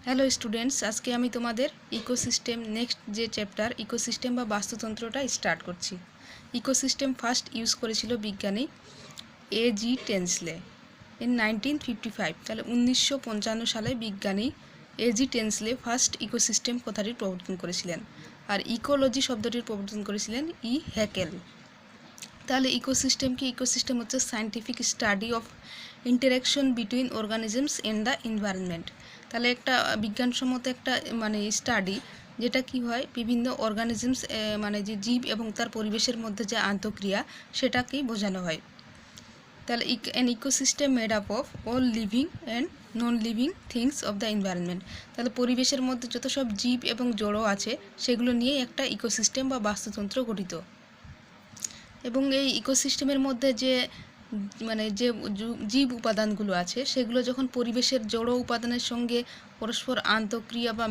Hello students, আজকে আমি তোমাদের ইকোসিস্টেম নেক্সট যে চ্যাপ্টার ইকোসিস্টেম বা বাস্তুতন্ত্রটা স্টার্ট করছি। ইকোসিস্টেম ফার্স্ট ইউজ করেছিল বিজ্ঞানী A.G. টেনসলে ইন 1955। তাহলে 1955 সালে বিজ্ঞানী A.G. টেনসলে ফার্স্ট ইকোসিস্টেম কথাটির প্রবর্তন করেছিলেন, আর ইকোলজি শব্দটির প্রবর্তন করেছিলেন হ্যাকেল। তাহলে ইকোসিস্টেম কি? ইকোসিস্টেম হচ্ছে scientific study of interaction between organisms and the environment. তাহলে একটা বিজ্ঞানসম্মত একটা স্টাডি, যেটা কি হয় বিভিন্ন অর্গানিজমস যে জীব এবং তার পরিবেশের মধ্যে যে আন্তঃক্রিয়া, সেটাকেই বোঝানো হয়। তাহলে an ecosystem made up of all living and non living things of the environment. তাহলে পরিবেশের মধ্যে যত সব জীব এবং জড় আছে, সেগুলো নিয়ে একটা ইকোসিস্টেম বা বাস্তুতন্ত্র গঠিত। এবং এই ইকোসিস্টেমের মধ্যে যে জীব উপাদানগুলো আছে, সেগুলো যখন পরিবেশের জড় উপাদানের সঙ্গে পরস্পর আন্তঃক্রিয়া বা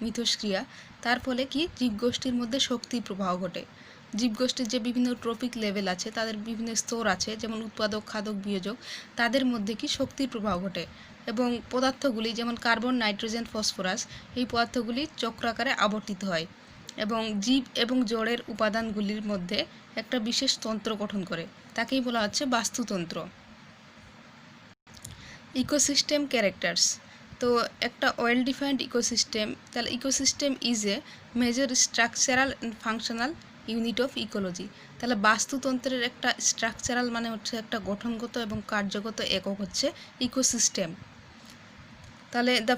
মিথস্ক্রিয়া, তার ফলে কি জীবগোষ্ঠীর মধ্যে শক্তির প্রবাহ ঘটে। জীবগোষ্ঠীর যে বিভিন্ন ট্রপিক লেভেল আছে, তাদের বিভিন্ন স্তর আছে, যেমন উৎপাদক, খাদক, বিয়োজক, তাদের মধ্যে কি শক্তির প্রবাহ ঘটে। এবং পদার্থগুলি যেমন কার্বন, নাইট্রোজেন, ফসফরাস, এই পদার্থগুলি চক্রাকারে আবর্তিত হয় এবং জীব এবং জড়ের উপাদানগুলির মধ্যে একটা বিশেষ তন্ত্র গঠন করে, তাকেই বলা হচ্ছে বাস্তুতন্ত্র। Ecosystem characters. তো একটা ওয়েল ডিফাইন্ড ইকোসিস্টেম, তাহলে ecosystem is a major structural and functional unit of ecology. তাহলে বাস্তুতন্ত্রের একটা স্ট্রাকচারাল হচ্ছে একটা গঠনগত এবং কার্যগত একক হচ্ছে ইকোসিস্টেম। তাহলে the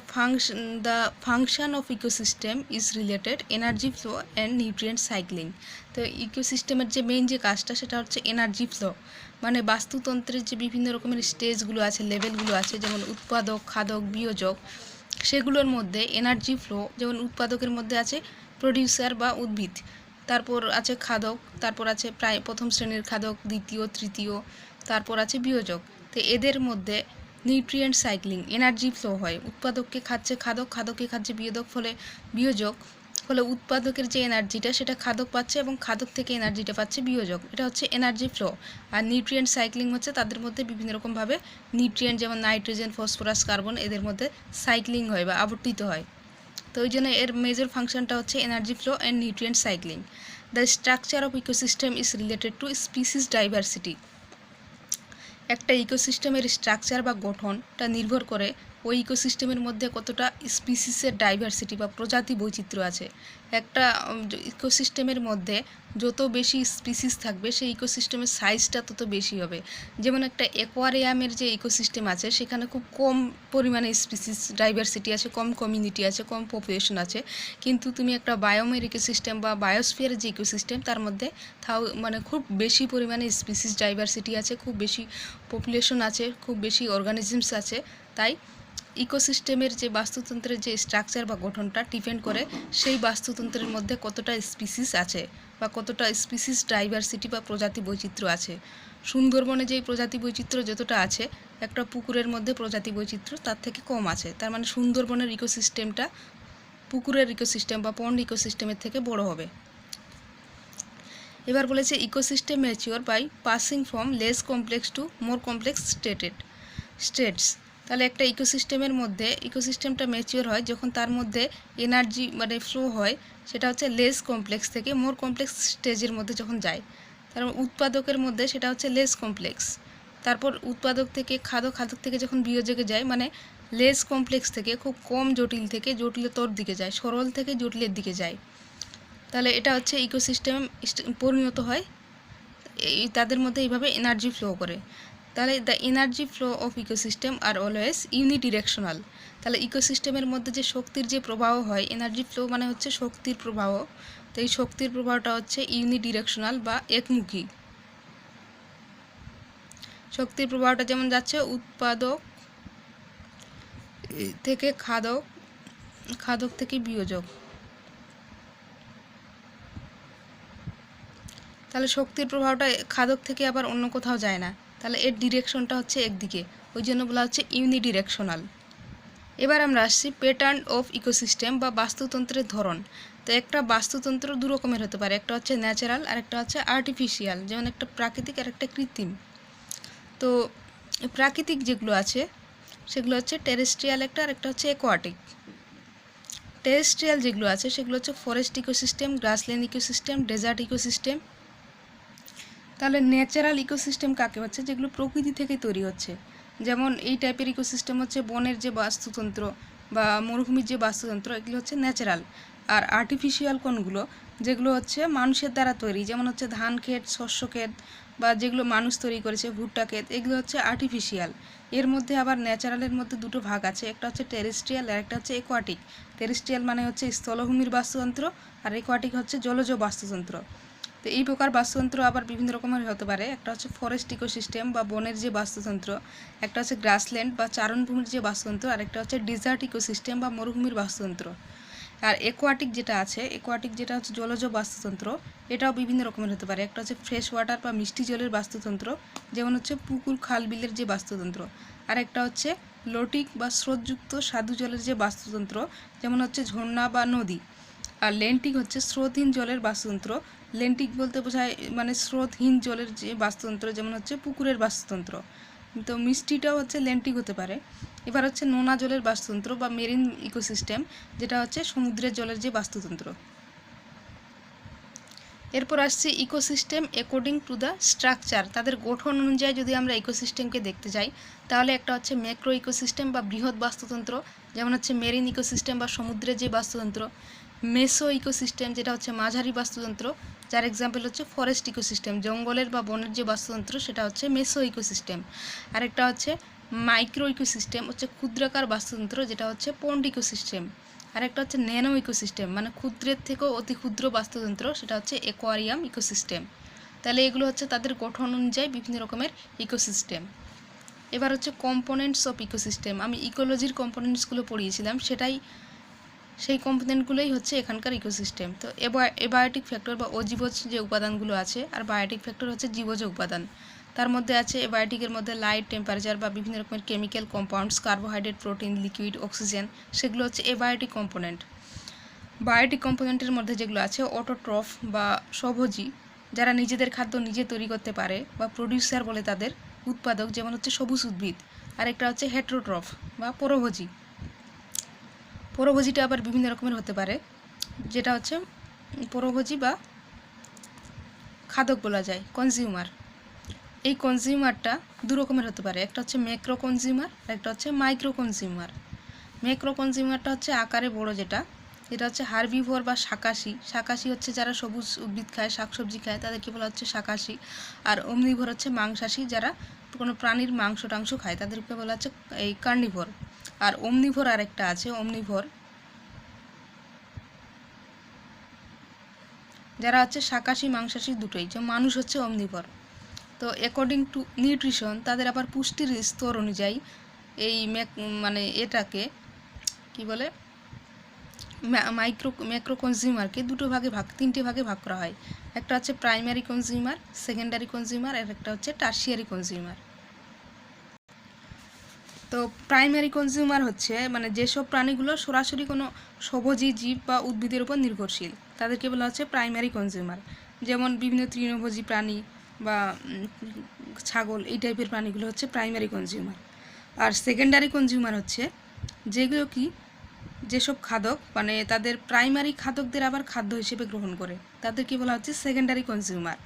function of ecosystem is related energy flow and nutrient cycling. তো ইকোসিস্টেমের যে মেইন যে কাজটা, সেটা হচ্ছে এনার্জি ফ্লো। বাস্তুতন্ত্রের যে বিভিন্ন রকমের স্টেজগুলো আছে, লেভেলগুলো আছে, যেমন উৎপাদক, খাদক, বিয়োজক, সেগুলোর মধ্যে এনার্জি ফ্লো, যেমন উৎপাদকের মধ্যে আছে প্রডিউসার বা উদ্ভিদ, তারপর আছে খাদক, তারপর আছে প্রায় প্রথম শ্রেণীর খাদক, দ্বিতীয়, তৃতীয়, তারপর আছে বিয়োজক। তো এদের মধ্যে নিউট্রিয়েন্ট সাইক্লিং, এনার্জি ফ্লো হয়। উৎপাদককে খাচ্ছে খাদক, খাদককে খাচ্ছে বিয়োজক, ফলে উৎপাদকের যে এনার্জিটা, সেটা খাদক পাচ্ছে এবং খাদক থেকে এনার্জিটা পাচ্ছে বিয়োজক। এটা হচ্ছে এনার্জি ফ্লো। আর নিউট্রিয়েন্ট সাইক্লিং হচ্ছে তাদের মধ্যে বিভিন্ন রকমভাবে নিউট্রিয়েন্ট, যেমন নাইট্রোজেন, ফসফরাস, কার্বন, এদের মধ্যে সাইক্লিং হয় বা আবর্তিত হয়। তো ওই জন্য এর মেজর ফাংশনটা হচ্ছে energy flow and nutrient cycling. The structure of ecosystem is related to species diversity. একটা ইকোসিস্টেমের স্ট্রাকচার বা গঠনটা নির্ভর করে ওই ইকোসিস্টেমের মধ্যে কতটা স্পিসিসের ডাইভার্সিটি বা প্রজাতি বৈচিত্র্য আছে। একটা ইকোসিস্টেমের মধ্যে যত বেশি স্পিসিস থাকবে, সেই ইকোসিস্টেমের সাইজটা তত বেশি হবে। যেমন একটা অ্যাকোয়ারিয়ামের যে ইকোসিস্টেম আছে, সেখানে খুব কম পরিমাণে স্পিসিস ডাইভার্সিটি আছে, কম কমিউনিটি আছে, কম পপুলেশন আছে। কিন্তু তুমি একটা বায়োমের ইকোসিস্টেম বা বায়োস্ফিয়ারের যে ইকোসিস্টেম, তার মধ্যে খুব বেশি পরিমাণে স্পিসিস ডাইভার্সিটি আছে, খুব বেশি পপুলেশন আছে, খুব বেশি অর্গানিজমস আছে। তাই ইকোসিস্টেমের যে বাস্তুতন্ত্রের যে স্ট্রাকচার বা গঠনটা ডিপেন্ড করে সেই বাস্তুতন্ত্রের মধ্যে কতটা স্পিসিস আছে বা কতটা স্পিসিস ডাইভার্সিটি বা প্রজাতি বৈচিত্র্য আছে। সুন্দরবনে যে প্রজাতি বৈচিত্র্য যতটা আছে, একটা পুকুরের মধ্যে প্রজাতি বৈচিত্র্য তার থেকে কম আছে। তার সুন্দরবনের ইকোসিস্টেমটা পুকুরের ইকোসিস্টেম বা পন্ড ইকোসিস্টেমের থেকে বড় হবে। এবার বলেছে ecosystem mature by passing from less complex to more complex states. তাহলে একটা ইকোসিস্টেমের মধ্যে ইকোসিস্টেমটা ম্যাচিওর হয় যখন তার মধ্যে এনার্জি ফ্লো হয়, সেটা হচ্ছে লেস কমপ্লেক্স থেকে মোর কমপ্লেক্স স্টেজের মধ্যে যখন যায়। তারপর উৎপাদকের মধ্যে সেটা হচ্ছে লেস কমপ্লেক্স। তারপর উৎপাদক থেকে খাদক থেকে যখন বিয়োজকে যায়, লেস কমপ্লেক্স থেকে খুব কম জটিল থেকে জটিলতর দিকে যায়, সরল থেকে জটিলের দিকে যায়। তাহলে এটা হচ্ছে ইকোসিস্টেম পরিণত হয়, তাদের মধ্যে এইভাবে এনার্জি ফ্লো করে। তাহলে the energy flow of ecosystem are always unidirectional. তাহলে ইকোসিস্টেমের মধ্যে যে শক্তির যে প্রবাহ হয়, এনার্জি ফ্লো হচ্ছে শক্তির প্রবাহ। তো এই শক্তির প্রবাহটা হচ্ছে ইউনিডিরেকশনাল বা একমুখী। শক্তির প্রবাহটা যেমন যাচ্ছে উৎপাদক থেকে খাদক, খাদক থেকে বিয়োজক। তাহলে শক্তির প্রবাহটা খাদক থেকে আবার অন্য কোথাও যায় না, তাহলে এর ডিরেকশনটা হচ্ছে একদিকে, ওই জন্য বলা হচ্ছে ইউনিডিরেকশনাল। এবার আমরা আসছি প্যাটার্ন অফ ইকোসিস্টেম বা বাস্তুতন্ত্রের ধরন। তো একটা বাস্তুতন্ত্র দু রকমের হতে পারে, একটা হচ্ছে ন্যাচারাল আর একটা হচ্ছে আর্টিফিশিয়াল, যেমন একটা প্রাকৃতিক আর একটা কৃত্রিম। তো প্রাকৃতিক যেগুলো আছে, সেগুলো হচ্ছে টেরেস্ট্রিয়াল একটা, আর একটা হচ্ছে অ্যাকোয়াটিক। টেরেস্ট্রিয়াল যেগুলো আছে সেগুলো হচ্ছে forest ecosystem, grassland ecosystem, desert ecosystem. তাহলে ন্যাচারাল ইকোসিস্টেম কাকে হচ্ছে? যেগুলো প্রকৃতি থেকে তৈরি হচ্ছে। যেমন এই টাইপের ইকোসিস্টেম হচ্ছে বনের যে বাস্তুতন্ত্র বা মরুভূমির যে বাস্তুতন্ত্র, এগুলো হচ্ছে ন্যাচারাল। আর আর্টিফিশিয়াল কোনগুলো? যেগুলো হচ্ছে মানুষের দ্বারা তৈরি, যেমন হচ্ছে ধান ক্ষেত, শস্য ক্ষেত, বা যেগুলো মানুষ তৈরি করেছে, ভুট্টা ক্ষেত, এগুলো হচ্ছে আর্টিফিশিয়াল। এর মধ্যে আবার ন্যাচারালের মধ্যে দুটো ভাগ আছে, একটা হচ্ছে টেরেস্ট্রিয়াল আর একটা হচ্ছে অ্যাকোয়াটিক। টেরেস্ট্রিয়াল মানে হচ্ছে স্থলভূমির বাস্তুতন্ত্র, আর অ্যাকোয়াটিক হচ্ছে জলজ বাস্তুতন্ত্র। তো এই প্রকার বাস্তুতন্ত্র আবার বিভিন্ন রকমের হতে পারে। একটা হচ্ছে ফরেস্ট ইকোসিস্টেম বা বনের যে বাস্তুতন্ত্র, একটা হচ্ছে গ্রাসল্যান্ড বা চারণভূমির যে বাস্তুতন্ত্র, আর একটা হচ্ছে ডেজার্ট ইকোসিস্টেম বা মরুভূমির বাস্তুতন্ত্র। আর অ্যাকোয়াটিক যেটা আছে, অ্যাকোয়াটিক যেটা হচ্ছে জলজ বাস্তুতন্ত্র, এটাও বিভিন্ন রকমের হতে পারে। একটা হচ্ছে ফ্রেশ ওয়াটার বা মিষ্টি জলের বাস্তুতন্ত্র, যেমন হচ্ছে পুকুর, খাল, বিলের যে বাস্তুতন্ত্র। আর একটা হচ্ছে লোটিক বা স্রোতযুক্ত স্বাদু জলের যে বাস্তুতন্ত্র, যেমন হচ্ছে ঝর্ণা বা নদী। আর লেন্টিক হচ্ছে স্রোতহীন জলের বাস্তুতন্ত্র। লেন্টিক বলতে বোঝায় মানে স্রোতহীন জলের যে বাস্তুতন্ত্র, যেমন হচ্ছে পুকুরের বাস্তুতন্ত্র। তো মিষ্টিটাও হচ্ছে লেন্টিক হতে পারে। এবার হচ্ছে নোনা জলের বাস্তুতন্ত্র বা মেরিন ইকোসিস্টেম, যেটা হচ্ছে সমুদ্রের জলের যে বাস্তুতন্ত্র। এরপর আসছে ecosystem according to the structure. তাদের গঠন অনুযায়ী যদি আমরা ইকোসিস্টেমকে দেখতে যাই, তাহলে একটা হচ্ছে ম্যাক্রো ইকোসিস্টেম বা বৃহৎ বাস্তুতন্ত্র, যেমন হচ্ছে মেরিন ইকোসিস্টেম বা সমুদ্রের যে বাস্তুতন্ত্র। মেসো ইকোসিস্টেম, যেটা হচ্ছে মাঝারি বাস্তুতন্ত্র, যার এক্সাম্পল হচ্ছে ফরেস্ট ইকোসিস্টেম, জঙ্গলের বা বনের যে বাস্তুতন্ত্র, সেটা হচ্ছে মেসো ইকোসিস্টেম। আরেকটা হচ্ছে মাইক্রো ইকোসিস্টেম, হচ্ছে ক্ষুদ্রাকার বাস্তুতন্ত্র, যেটা হচ্ছে পন্ড ইকোসিস্টেম। আর একটা হচ্ছে ন্যানো ইকোসিস্টেম, মানে ক্ষুদ্রের থেকেও অতি ক্ষুদ্র বাস্তুতন্ত্র, সেটা হচ্ছে অ্যাকোয়ারিয়াম ইকোসিস্টেম। তাহলে এগুলো হচ্ছে তাদের গঠন অনুযায়ী বিভিন্ন রকমের ইকোসিস্টেম। এবার হচ্ছে কম্পোনেন্টস অফ ইকোসিস্টেম। আমি ইকোলজির কম্পোনেন্টসগুলো পড়িয়েছিলাম, সেই কম্পোনেন্টগুলোই হচ্ছে এখানকার ইকোসিস্টেম। তো এবায়োটিক ফ্যাক্টর বা অজীবজ যে উপাদানগুলো আছে, আর বায়োটিক ফ্যাক্টর হচ্ছে জীবজ উপাদান। তার মধ্যে আছে এবায়োটিকের মধ্যে লাইট, টেম্পারেচার বা বিভিন্ন রকমের chemical compounds, carbohydrate, protein, liquid, oxygen, সেগুলো হচ্ছে এবায়োটিক কম্পোনেন্ট। বায়োটিক কম্পোনেন্টের মধ্যে যেগুলো আছে অটোট্রফ বা স্বভোজী, যারা নিজেদের খাদ্য নিজে তৈরি করতে পারে বা প্রডিউসার বলে তাদের, উৎপাদক, যেমন হচ্ছে সবুজ উদ্ভিদ। আরেকটা হচ্ছে হেটেরোট্রফ বা পরভোজী। পরভোজীটা আবার বিভিন্ন রকমের হতে পারে, যেটা হচ্ছে পরভোজী বা খাদক বলা যায়, কনজিউমার। এই কনজিউমারটা দু রকমের হতে পারে, একটা হচ্ছে ম্যাক্রো কনজিউমার আর একটা হচ্ছে মাইক্রো কনজিউমার। ম্যাক্রো কনজিউমারটা হচ্ছে আকারে বড়, এটা হচ্ছে হার্বিভোর বা শাকাশী। শাকাশী হচ্ছে যারা সবুজ উদ্ভিদ খায়, শাকসবজি খায়, তাদেরকে বলা হচ্ছে শাকাশী। আর অমনিভোর হচ্ছে মাংসাশী, যারা কোনো প্রাণীর মাংস টাংস খায়, তাদেরকে বলা হচ্ছে এই কার্নিভোর। আর অমনিভোর আরেকটা আছে, অমনিভোর, যারা হচ্ছে শাকাশী মাংসাশী দুটোই, যে মানুষ হচ্ছে অমনিভোর। তো অ্যাকর্ডিং টু নিউট্রিশন, তাদের আবার পুষ্টির স্তর অনুযায়ী এই মানে এটাকে কি বলে, ম্যাক্রো কনজিউমারকে তিনটে ভাগে ভাগ করা হয়। একটা হচ্ছে প্রাইমারি কনজিউমার, সেকেন্ডারি কনজিউমার, আর একটা হচ্ছে টার্সিয়ারি কনজিউমার। তো প্রাইমারি কনজিউমার হচ্ছে মানে যেসব প্রাণীগুলো সরাসরি কোনো স্বভোজী জীব বা উদ্ভিদের উপর নির্ভরশীল, তাদেরকে বলা হচ্ছে প্রাইমারি কনজিউমার। যেমন বিভিন্ন তৃণভোজী প্রাণী বা ছাগল, এই টাইপের প্রাণীগুলো হচ্ছে প্রাইমারি কনজিউমার। আর সেকেন্ডারি কনজিউমার হচ্ছে যেসব খাদক মানে তাদের প্রাইমারি খাদকদের আবার খাদ্য হিসেবে গ্রহণ করে, তাদেরকে বলা হচ্ছে সেকেন্ডারি কনজিউমার।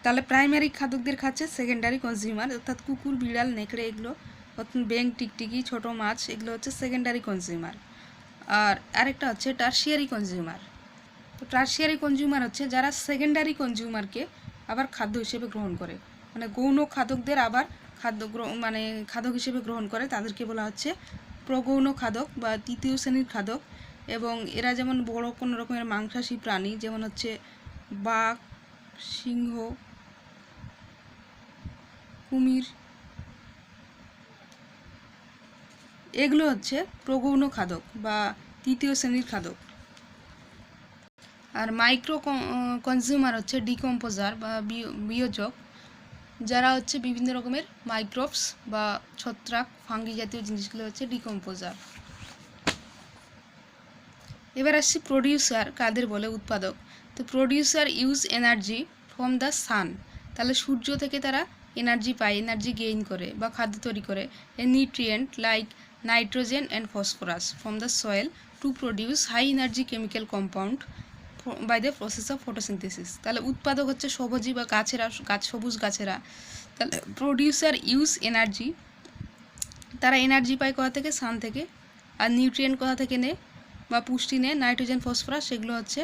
তাহলে প্রাইমারি খাদকদের খাচ্ছে সেকেন্ডারি কনজিউমার, অর্থাৎ কুকুর, বিড়াল, নেকড়ে, এগুলো, ব্যাঙ, টিকটিকি, ছোটো মাছ, এগুলো হচ্ছে সেকেন্ডারি কনজিউমার। আর আরেকটা হচ্ছে টার্সিয়ারি কনজিউমার। তো টার্সিয়ারি কনজিউমার হচ্ছে যারা সেকেন্ডারি কনজিউমারকে আবার খাদ্য হিসেবে গ্রহণ করে, মানে গৌণ খাদকদের আবার খাদক হিসেবে গ্রহণ করে, তাদেরকে বলা হচ্ছে প্রগৌণ খাদক বা তৃতীয় শ্রেণীর খাদক। এবং এরা যেমন বড় কোনো রকমের মাংসাশী প্রাণী, যেমন হচ্ছে বাঘ, সিংহ, কুমির, এগুলো হচ্ছে প্রগৌণ খাদক বা তৃতীয় শ্রেণীর খাদক। আর মাইক্রো কনজিউমার হচ্ছে ডিকম্পোজার বা বিয়োজক, যারা হচ্ছে বিভিন্ন রকমের মাইক্রোবস বা ছত্রাক, ফাঙ্গি জাতীয় জিনিসগুলো হচ্ছে ডিকম্পোজার। এবার আসছি প্রডিউসার কাদের বলে, উৎপাদক। তো producer use energy from the sun, তাহলে সূর্য থেকে তারা এনার্জি পায়, এনার্জি গেইন করে বা খাদ্য তৈরি করে a nutrient like nitrogen and phosphorus from the soil to produce high energy chemical compound by the process of photosynthesis. তাহলে উৎপাদক হচ্ছে সবুজি বা গাছেরা, সবুজ গাছেরা। তাহলে প্রডিউসার ইউজ এনার্জি, তারা এনার্জি পায় কোথা থেকে? সান থেকে। আর নিউট্রিয়েন্ট কোথা থেকে নেয় বা পুষ্টি নেয়? নাইট্রোজেন ফসফরাস, সেগুলো হচ্ছে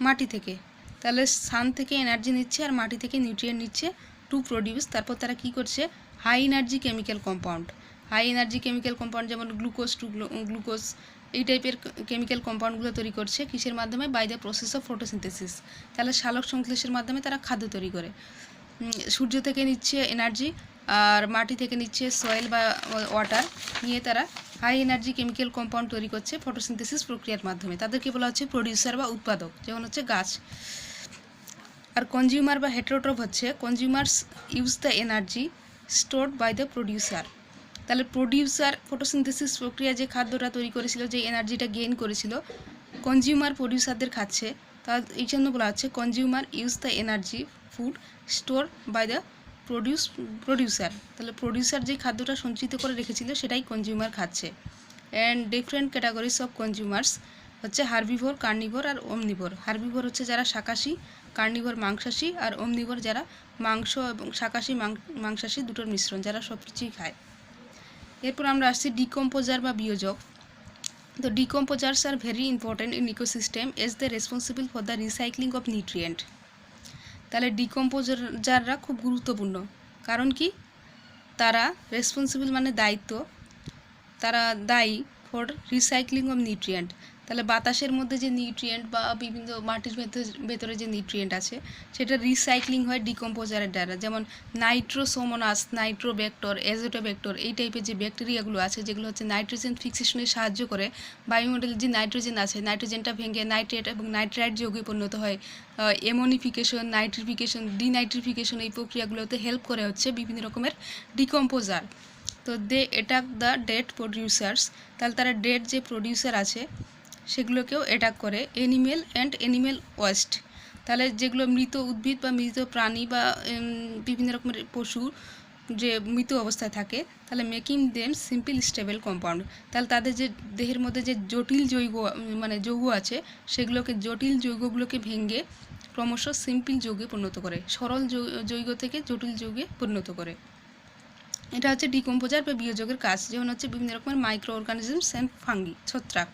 মাটি থেকে। তাহলে সান থেকে এনার্জি নিচ্ছে আর মাটি থেকে নিউট্রিয়েন্ট নিচ্ছে টু প্রডিউস। তারপর তারা কী করছে? High energy chemical compound, high energy chemical compound যেমন গ্লুকোজ টু গ্লুকোজ, এই টাইপের কেমিক্যাল কম্পাউন্ডগুলো তৈরি করছে কিসের মাধ্যমে? By the process of photosynthesis. তাহলে সালোক সংশ্লেষের মাধ্যমে তারা খাদ্য তৈরি করে। সূর্য থেকে নিচ্ছে এনার্জি আর মাটি থেকে নিচ্ছে সয়েল বা ওয়াটার, নিয়ে তারা হাই এনার্জি কেমিক্যাল কম্পাউন্ড তৈরি করছে ফটোসিনথেসিস প্রক্রিয়ার মাধ্যমে। তাদেরকে বলা হচ্ছে প্রডিউসার বা উৎপাদক, যেমন হচ্ছে গাছ। আর কনজিউমার বা হেটেরোট্রপ হচ্ছে consumers use the energy stored by the producer. তাহলে প্রডিউসার ফটোসিনথেসিস প্রক্রিয়া যে খাদ্যটা তৈরি করেছিল, যে এনার্জিটা গেইন করেছিল, কনজিউমার প্রডিউসারদের খাচ্ছে। তা এই জন্য বলা হচ্ছে consumer use the energy food store by the producer. তাহলে প্রডিউসার যে খাদ্যটা সঞ্চিত করে রেখেছিল সেটাই কনজিউমার খাচ্ছে। And different categories of consumers হচ্ছে হার্বিভোর, কার্নিভোর আর ওমনিভোর। হার্বিভোর হচ্ছে যারা শাকাশী, কার্নিভোর মাংসাশী, আর ওমনিভোর যারা মাংস এবং শাকাশী মাংসাশী দুটোর মিশ্রণ, যারা সব কিছুই খায়। এরপর আমরা আসছি ডিকম্পোজার বা বিয়োজক। তো decomposers are very important in ecosystem as the responsible for the recycling of nutrient. তাহলে ডিকম্পোজাররা খুব গুরুত্বপূর্ণ, কারণ কি? তারা রেসপন্সিবল মানে দায়িত্ব, তারা দায়ী ফর রিসাইক্লিং অফ নিউট্রিয়েন্ট। তাহলে বাতাসের মধ্যে যে নিউট্রিয়েন্ট বা বিভিন্ন মাটির ভেতরে যে নিউট্রিয়েন্ট আছে সেটা রিসাইক্লিং হয় ডিকম্পোজারের দ্বারা। যেমন নাইট্রোসোমোনাস, নাইট্রোব্যাক্টর, অ্যাজোটোব্যাক্টর, এই টাইপের যে ব্যাকটেরিয়াগুলো আছে যেগুলো হচ্ছে নাইট্রোজেন ফিক্সেশনে সাহায্য করে। বায়ুমণ্ডলে যে নাইট্রোজেন আছে, নাইট্রোজেনটা ভেঙে নাইট্রেট এবং নাইট্রাইট যৌগে পরিণত হয়। এমোনিফিকেশন, নাইট্রিফিকেশন, ডিনাইট্রিফিকেশন, এই প্রক্রিয়াগুলোতে হেল্প করে হচ্ছে বিভিন্ন রকমের ডিকম্পোজার। তো দে অ্যাটাক দ্য ডেড প্রডিউসার্স। তাহলে তারা ডেড যে প্রডিউসার আছে সেগুলোকেও অ্যাটাক করে। অ্যানিমেল অ্যান্ড অ্যানিমেল ওয়েস্ট, তাহলে যেগুলো মৃত উদ্ভিদ বা মৃত প্রাণী বা বিভিন্ন রকমের পশু যে মৃত অবস্থায় থাকে, তাহলে making them simple stable compound. তাহলে তাদের যে দেহের মধ্যে যে জটিল যৌগ আছে সেগুলোকে, জটিল যৌগগুলোকে ভেঙে ক্রমশ সিম্পল যৌগে পরিণত করে, সরল যৌগ থেকে জটিল যৌগে পরিণত করে। এটা হচ্ছে ডিকম্পোজার বা বিয়োজকের কাজ। যেমন হচ্ছে বিভিন্ন রকমের মাইক্রো অর্গানিজমস অ্যান্ড ফাঙ্গি, ছত্রাক।